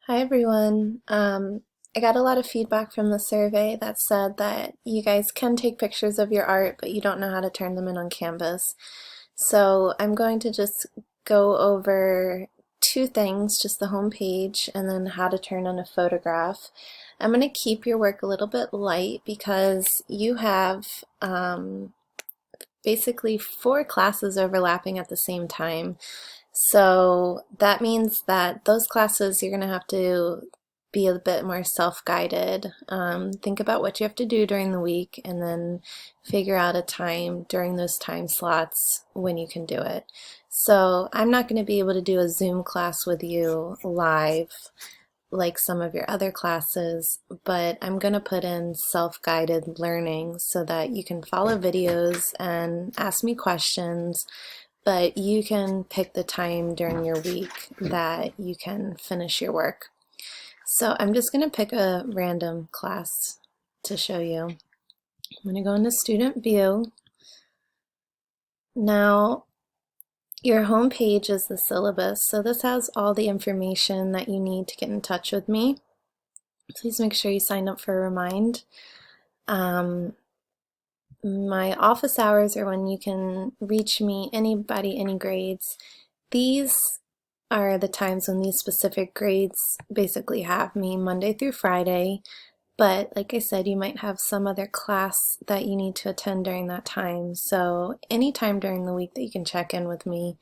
Hi everyone. I got a lot of feedback from the survey that said that you guys can take pictures of your art, but you don't know how to turn them in on Canvas. So I'm going to just go over two things, just the home page and then how to turn in a photograph. I'm going to keep your work a little bit light because you have basically 4 classes overlapping at the same time. So that means that those classes you're going to have to be a bit more self-guided. Think about what you have to do during the week and then figure out a time during those time slots when you can do it. So I'm not going to be able to do a Zoom class with you live like some of your other classes, but I'm going to put in self-guided learning so that you can follow videos and ask me questions, but you can pick the time during your week that you can finish your work. So I'm just going to pick a random class to show you. I'm going to go into Student View. Now, your home page is the syllabus, so this has all the information that you need to get in touch with me. Please make sure you sign up for a remind. My office hours are when you can reach me, anybody, any grades. These are the times when these specific grades basically have me, Monday through Friday. But like I said, you might have some other class that you need to attend during that time. So any time during the week that you can check in with me.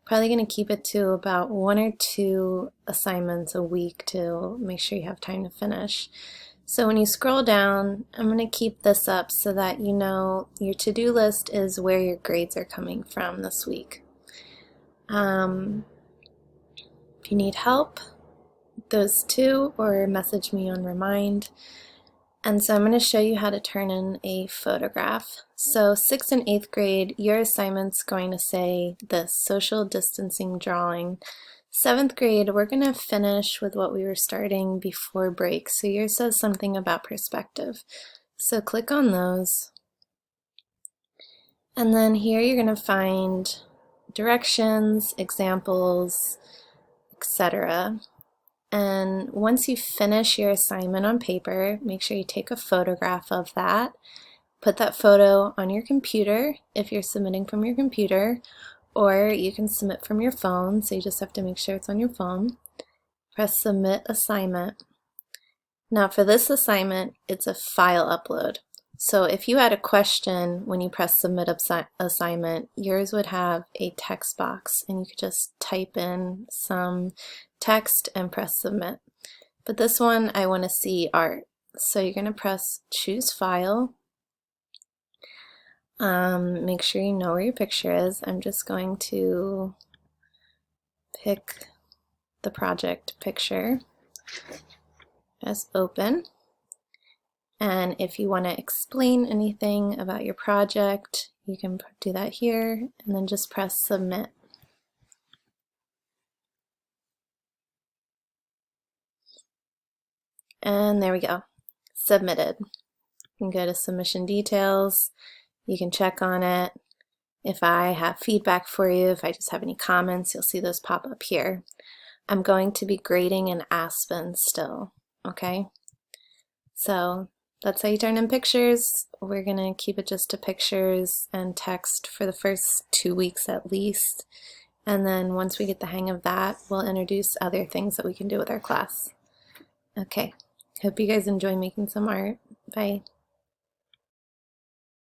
Probably going to keep it to about 1 or 2 assignments a week to make sure you have time to finish. So when you scroll down, I'm going to keep this up so that you know your to-do list is where your grades are coming from this week. If you need help, those two, or message me on Remind. And so I'm going to show you how to turn in a photograph. So 6th and 8th grade, your assignment's going to say this, social distancing drawing. 7th grade, we're going to finish with what we were starting before break. So yours says something about perspective. So click on those. And then here you're going to find directions, examples, etc. And once you finish your assignment on paper, make sure you take a photograph of that. Put that photo on your computer if you're submitting from your computer, or you can submit from your phone, so you just have to make sure it's on your phone. Press Submit Assignment. Now for this assignment, it's a file upload. So if you had a question when you press Submit Assignment, yours would have a text box and you could just type in some text and press Submit. But this one, I want to see art. So you're going to press Choose File. Make sure you know where your picture is. I'm just going to pick the project picture. Press Open. And if you want to explain anything about your project, you can do that here and then just press Submit. And there we go, submitted. You can go to Submission Details, you can check on it. If I have feedback for you, if I just have any comments, you'll see those pop up here. I'm going to be grading in Aspen still, okay? So that's how you turn in pictures. We're going to keep it just to pictures and text for the first 2 weeks at least. And then once we get the hang of that, we'll introduce other things that we can do with our class. Okay, hope you guys enjoy making some art. Bye.